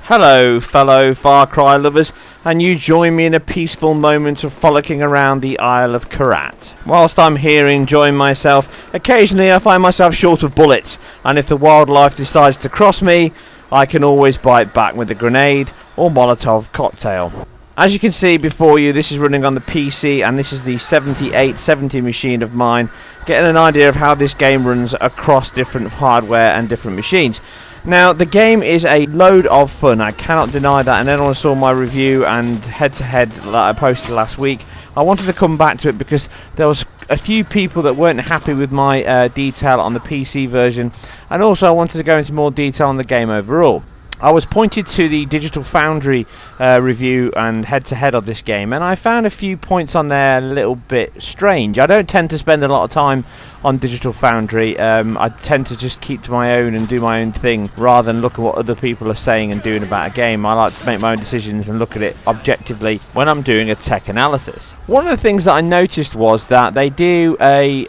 Hello fellow FarCry lovers, and you join me in a peaceful moment of frolicking around the Isle of Karat. Whilst I'm here enjoying myself, occasionally I find myself short of bullets, and if the wildlife decides to cross me, I can always bite back with a grenade or Molotov cocktail. As you can see before you, this is running on the PC, and this is the 7870 machine of mine, getting an idea of how this game runs across different hardware and different machines. Now, the game is a load of fun, I cannot deny that, and anyone saw my review and head-to-head that I posted last week, I wanted to come back to it because there was a few people that weren't happy with my detail on the PC version, and also I wanted to go into more detail on the game overall. I was pointed to the Digital Foundry review and head-to-head of this game, and I found a few points on there a little bit strange. I don't tend to spend a lot of time on Digital Foundry. I tend to just keep to my own and do my own thing rather than look at what other people are saying and doing about a game. I like to make my own decisions and look at it objectively when I'm doing a tech analysis. One of the things that I noticed was that they do a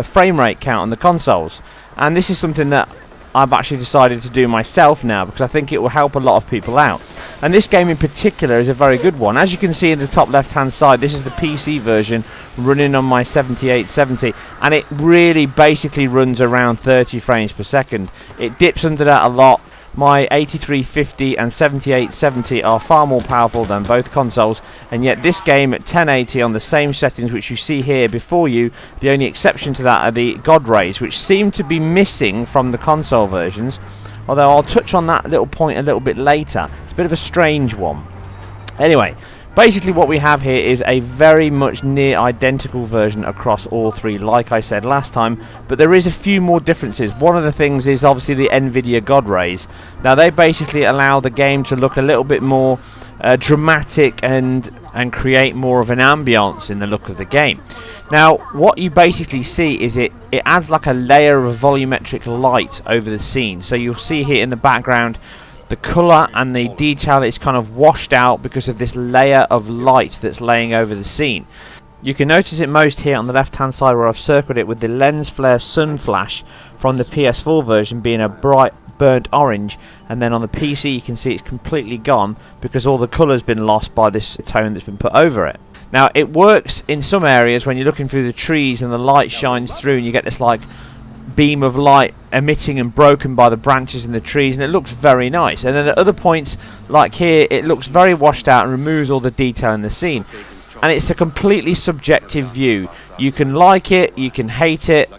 frame rate count on the consoles, and this is something that I've actually decided to do myself now because I think it will help a lot of people out. And this game in particular is a very good one. As you can see in the top left hand side, this is the PC version running on my 7870, and it really basically runs around 30 frames per second. It dips under that a lot. My 8350 and 7870 are far more powerful than both consoles, and yet this game at 1080 on the same settings which you see here before you, the only exception to that are the God rays, which seem to be missing from the console versions, although I'll touch on that little point a little bit later. It's a bit of a strange one. Anyway, basically what we have here is a very much near identical version across all three, like I said last time, but there is a few more differences. One of the things is obviously the NVIDIA God rays. Now they basically allow the game to look a little bit more dramatic and create more of an ambience in the look of the game. Now what you basically see is it adds like a layer of volumetric light over the scene. So you'll see here in the background the colour and the detail is kind of washed out because of this layer of light that's laying over the scene. You can notice it most here on the left hand side where I've circled it with the lens flare sun flash from the PS4 version being a bright burnt orange, and then on the PC you can see it's completely gone because all the colour's been lost by this tone that's been put over it. Now it works in some areas when you're looking through the trees and the light shines through and you get this like beam of light emitting and broken by the branches in the trees, and it looks very nice. And then at other points like here it looks very washed out and removes all the detail in the scene, and it's a completely subjective view. You can like it, you can hate it.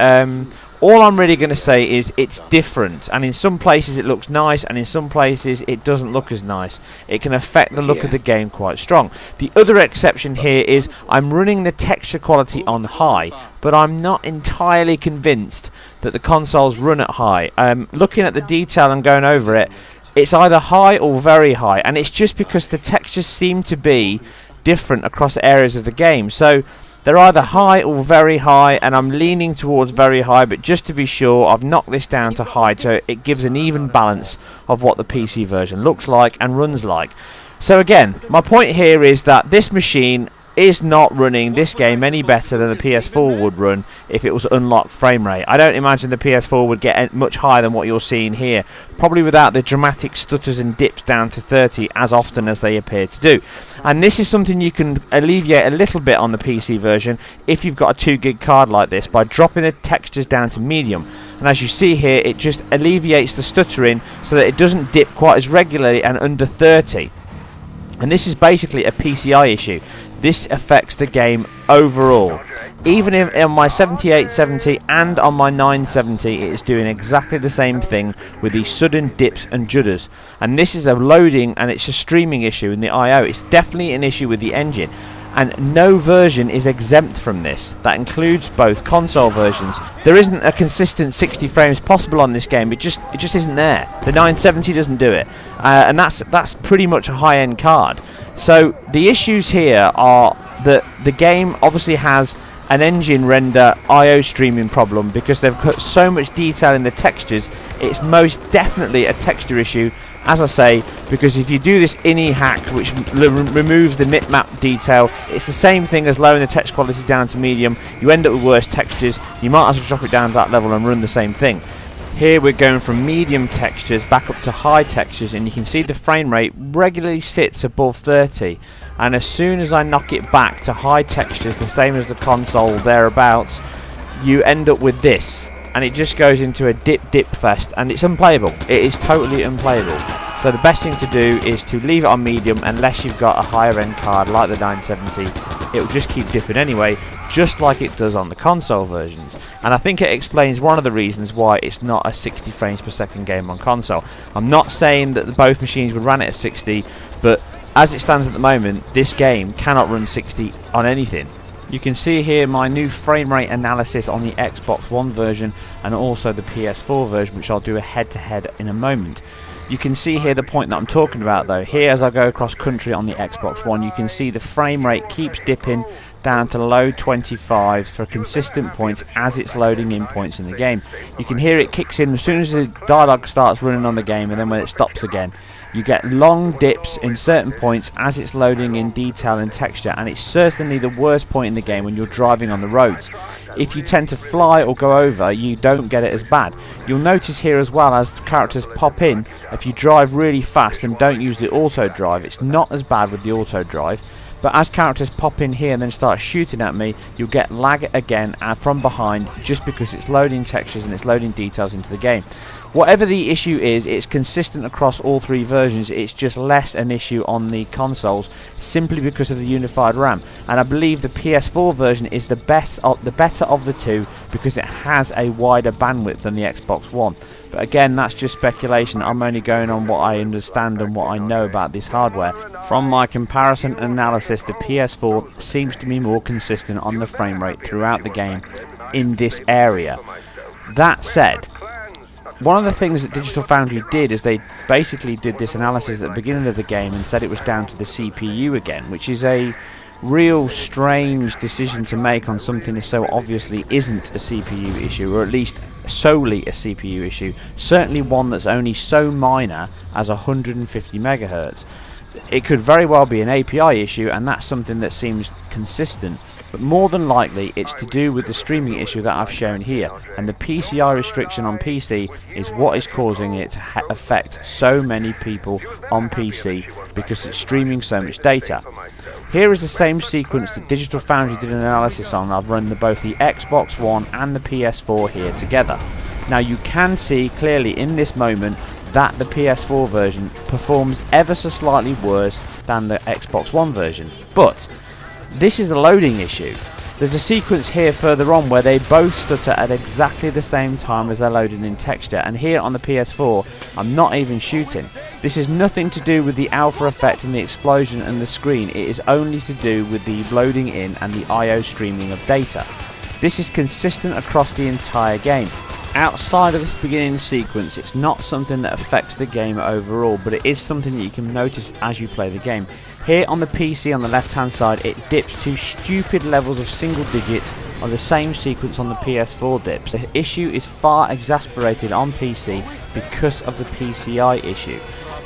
All I'm really going to say is it's different, and in some places it looks nice and in some places it doesn't look as nice. It can affect the look of the game quite strong. The other exception here is I'm running the texture quality on high, but I'm not entirely convinced that the consoles run at high. Looking at the detail and going over it, it's either high or very high, and it's just because the textures seem to be different across areas of the game. So they're either high or very high, and I'm leaning towards very high, but just to be sure I've knocked this down to high so it gives an even balance of what the PC version looks like and runs like. So again, my point here is that this machine is not running this game any better than the PS4 would run if it was unlocked frame rate. I don't imagine the PS4 would get much higher than what you're seeing here, probably without the dramatic stutters and dips down to 30 as often as they appear to do. And this is something you can alleviate a little bit on the PC version if you've got a 2 gig card like this, by dropping the textures down to medium. And as you see here, it just alleviates the stuttering so that it doesn't dip quite as regularly and under 30. And this is basically a PCI issue. This affects the game overall. Even on my 7870 and on my 970, it is doing exactly the same thing with these sudden dips and judders. And this is a loading and it's a streaming issue in the I/O. It's definitely an issue with the engine, and no version is exempt from this. That includes both console versions. There isn't a consistent 60 frames possible on this game. It just isn't there. The 970 doesn't do it, and that's pretty much a high-end card. So the issues here are that the game obviously has an engine render I/O streaming problem because they've put so much detail in the textures. It's most definitely a texture issue, as I say, because if you do this ini hack which removes the bitmap detail, it's the same thing as lowering the text quality down to medium. You end up with worse textures. You might as well drop it down to that level and run the same thing. Here we're going from medium textures back up to high textures, and you can see the frame rate regularly sits above 30, and as soon as I knock it back to high textures, the same as the console thereabouts, you end up with this, and it just goes into a dip fest, and it's unplayable. It is totally unplayable. So the best thing to do is to leave it on medium unless you've got a higher end card like the 970. It will just keep dipping anyway, just like it does on the console versions. And I think it explains one of the reasons why it's not a 60 frames per second game on console. I'm not saying that both machines would run it at 60, but as it stands at the moment, this game cannot run 60 on anything. You can see here my new frame rate analysis on the Xbox One version and also the PS4 version, which I'll do a head-to-head in a moment. You can see here the point that I'm talking about though. Here as I go across country on the Xbox One, you can see the frame rate keeps dipping down to low 25 for consistent points as it's loading in points in the game. You can hear it kicks in as soon as the dialogue starts running on the game, and then when it stops again, you get long dips in certain points as it's loading in detail and texture, and it's certainly the worst point in the game when you're driving on the roads. If you tend to fly or go over, you don't get it as bad. You'll notice here as well, as the characters pop in, if you drive really fast and don't use the auto drive, it's not as bad with the auto drive. But as characters pop in here and then start shooting at me, you'll get lag again from behind, just because it's loading textures and it's loading details into the game. Whatever the issue is, it's consistent across all three versions. It's just less an issue on the consoles simply because of the unified RAM. And I believe the PS4 version is the better of the two because it has a wider bandwidth than the Xbox One. But again, that's just speculation. I'm only going on what I understand and what I know about this hardware. From my comparison analysis, the PS4 seems to be more consistent on the frame rate throughout the game in this area. That said, one of the things that Digital Foundry did is they basically did this analysis at the beginning of the game and said it was down to the CPU again, which is a real strange decision to make on something that so obviously isn't a CPU issue, or at least solely a CPU issue, certainly one that's only so minor as 150 megahertz. It could very well be an API issue, and that's something that seems consistent, but more than likely it's to do with the streaming issue that I've shown here, and the PCI restriction on PC is what is causing it to affect so many people on PC because it's streaming so much data. Here is the same sequence that Digital Foundry did an analysis on. I've run both the Xbox One and the PS4 here together. Now you can see clearly in this moment that the PS4 version performs ever so slightly worse than the Xbox One version, but this is a loading issue. There's a sequence here further on where they both stutter at exactly the same time as they're loading in texture, and here on the PS4 I'm not even shooting. This is nothing to do with the alpha effect and the explosion and the screen. It is only to do with the loading in and the IO streaming of data. This is consistent across the entire game. Outside of this beginning sequence, it's not something that affects the game overall, but it is something that you can notice as you play the game. Here on the PC on the left hand side, it dips to stupid levels of single digits on the same sequence on the PS4 dips. The issue is far exasperated on PC because of the PCI issue.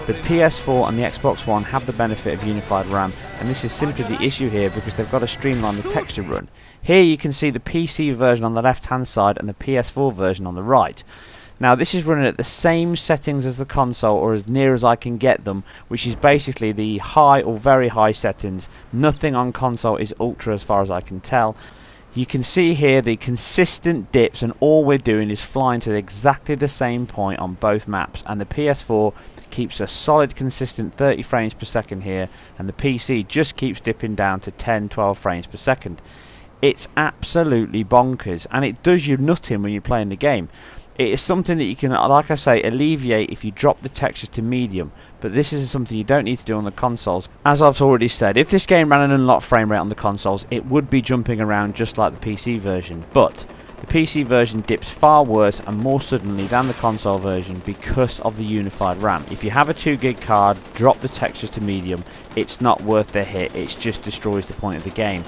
The PS4 and the Xbox One have the benefit of unified RAM, and this is simply the issue here because they've got to streamline the texture run. Here you can see the PC version on the left hand side and the PS4 version on the right. Now this is running at the same settings as the console, or as near as I can get them, which is basically the high or very high settings. Nothing on console is ultra as far as I can tell. You can see here the consistent dips, and all we're doing is flying to exactly the same point on both maps, and the PS4 keeps a solid consistent 30 frames per second here, and the PC just keeps dipping down to 10-12 frames per second. It's absolutely bonkers, and it does you nutting when you're playing the game. It is something that you can, like I say, alleviate if you drop the textures to medium, but this is something you don't need to do on the consoles. As I've already said, if this game ran an unlocked frame rate on the consoles, it would be jumping around just like the PC version, but the PC version dips far worse and more suddenly than the console version because of the unified RAM. If you have a 2 gig card, drop the textures to medium, it's not worth the hit, it just destroys the point of the game.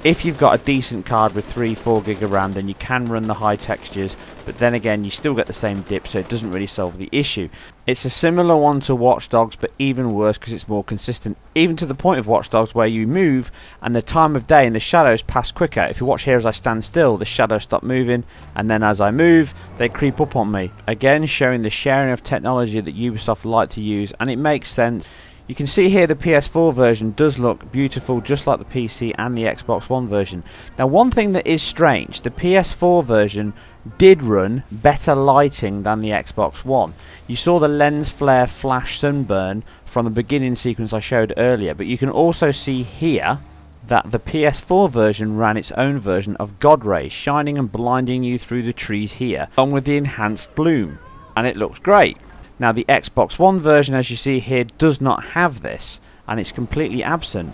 If you've got a decent card with 3-4 gig of RAM, then you can run the high textures, but then again you still get the same dip, so it doesn't really solve the issue. It's a similar one to Watch Dogs, but even worse because it's more consistent, even to the point of Watch Dogs where you move and the time of day and the shadows pass quicker. If you watch here as I stand still, the shadows stop moving, and then as I move they creep up on me. Again, showing the sharing of technology that Ubisoft like to use, and it makes sense. You can see here the PS4 version does look beautiful, just like the PC and the Xbox One version. Now, one thing that is strange, the PS4 version did run better lighting than the Xbox One. You saw the lens flare flash sunburn from the beginning sequence I showed earlier, but you can also see here that the PS4 version ran its own version of God rays, shining and blinding you through the trees here, along with the enhanced bloom, and it looks great. Now, the Xbox One version, as you see here, does not have this, and it's completely absent.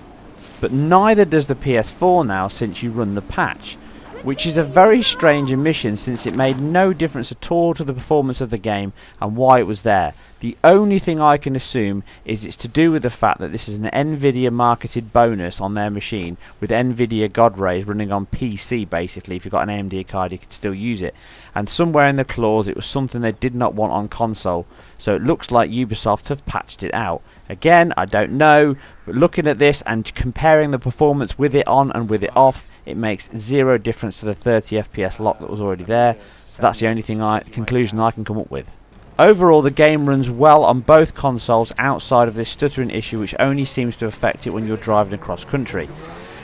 But neither does the PS4 now since you run the patch, which is a very strange omission since it made no difference at all to the performance of the game and why it was there. The only thing I can assume is it's to do with the fact that this is an Nvidia marketed bonus on their machine, with Nvidia God rays running on PC basically. If you've got an AMD card you could still use it, and somewhere in the clause it was something they did not want on console, so it looks like Ubisoft have patched it out. Again, I don't know, but looking at this and comparing the performance with it on and with it off, it makes zero difference to the 30 FPS lock that was already there, so that's the only conclusion I can come up with. Overall, the game runs well on both consoles outside of this stuttering issue, which only seems to affect it when you're driving across country.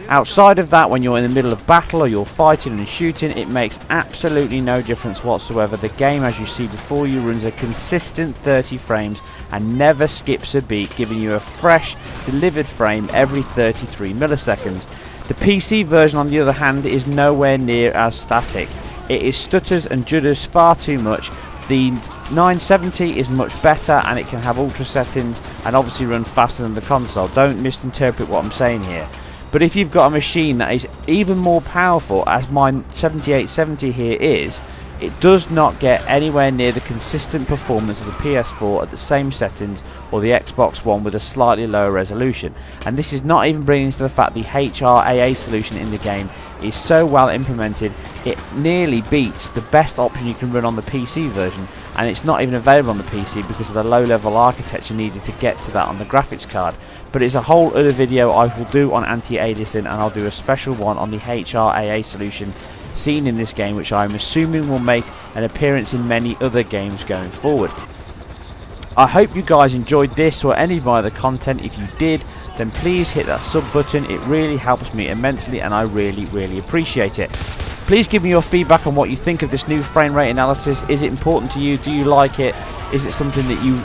Outside of that, when you're in the middle of battle or you're fighting and shooting, it makes absolutely no difference whatsoever. The game, as you see before you, runs a consistent 30 frames and never skips a beat, giving you a fresh, delivered frame every 33 milliseconds. The PC version, on the other hand, is nowhere near as static. It stutters and judders far too much. The 970 is much better, and it can have ultra settings and obviously run faster than the console. Don't misinterpret what I'm saying here. But if you've got a machine that is even more powerful, as my 7870 here is, it does not get anywhere near the consistent performance of the PS4 at the same settings or the Xbox One with a slightly lower resolution. And this is not even bringing to the fact the HRAA solution in the game is so well implemented, it nearly beats the best option you can run on the PC version, and it's not even available on the PC because of the low level architecture needed to get to that on the graphics card. But it's a whole other video I will do on anti-aliasing, and I'll do a special one on the HRAA solution seen in this game, which I'm assuming will make an appearance in many other games going forward. I hope you guys enjoyed this or any of my other content. If you did, then please hit that sub button. It really helps me immensely and I really appreciate it. Please give me your feedback on what you think of this new frame rate analysis. Is it important to you? Do you like it? Is it something that you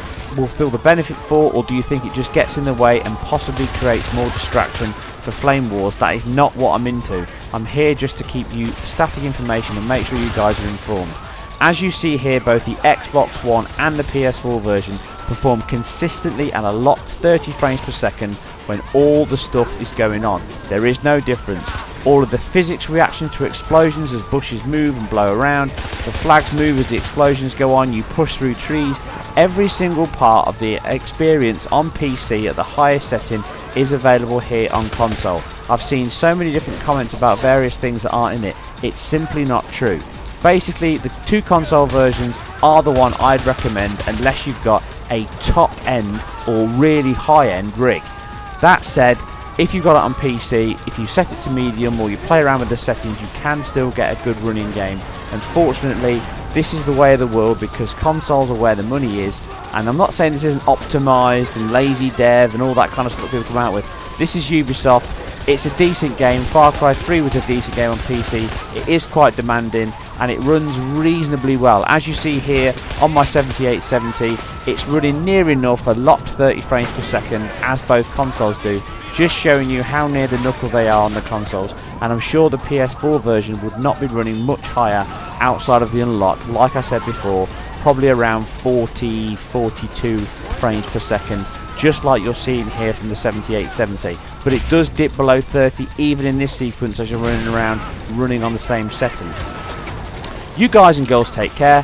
will feel the benefit for, or do you think it just gets in the way and possibly creates more distraction for Flame Wars? That is not what I'm into. I'm here just to keep you static information and make sure you guys are informed. As you see here, both the Xbox One and the PS4 version perform consistently at a locked 30 frames per second when all the stuff is going on. There is no difference. All of the physics reaction to explosions as bushes move and blow around, the flags move as the explosions go on, you push through trees. Every single part of the experience on PC at the highest setting is available here on console. I've seen so many different comments about various things that aren't in it. It's simply not true. Basically, the two console versions are the one I'd recommend unless you've got a top end or really high end rig. That said, if you've got it on PC, if you set it to medium or you play around with the settings, you can still get a good running game. Unfortunately, this is the way of the world because consoles are where the money is, and I'm not saying this isn't optimised and lazy dev and all that kind of stuff that people come out with. This is Ubisoft. It's a decent game. FarCry 3 was a decent game on PC. It is quite demanding and it runs reasonably well. As you see here on my 7870, it's running near enough a locked 30 frames per second as both consoles do, just showing you how near the knuckle they are on the consoles. And I'm sure the PS4 version would not be running much higher outside of the unlock. Like I said before, probably around 40, 42 frames per second, just like you're seeing here from the 7870. But it does dip below 30 even in this sequence as you're running around running on the same settings. You guys and girls take care.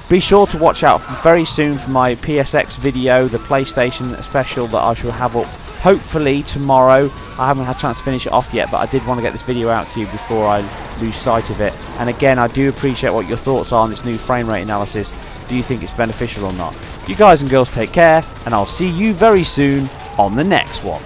Be sure to watch out very soon for my PSX video, the PlayStation special that I shall have up hopefully tomorrow. I haven't had a chance to finish it off yet, but I did want to get this video out to you before I lose sight of it. And again, I do appreciate what your thoughts are on this new frame rate analysis. Do you think it's beneficial or not? You guys and girls take care, and I'll see you very soon on the next one.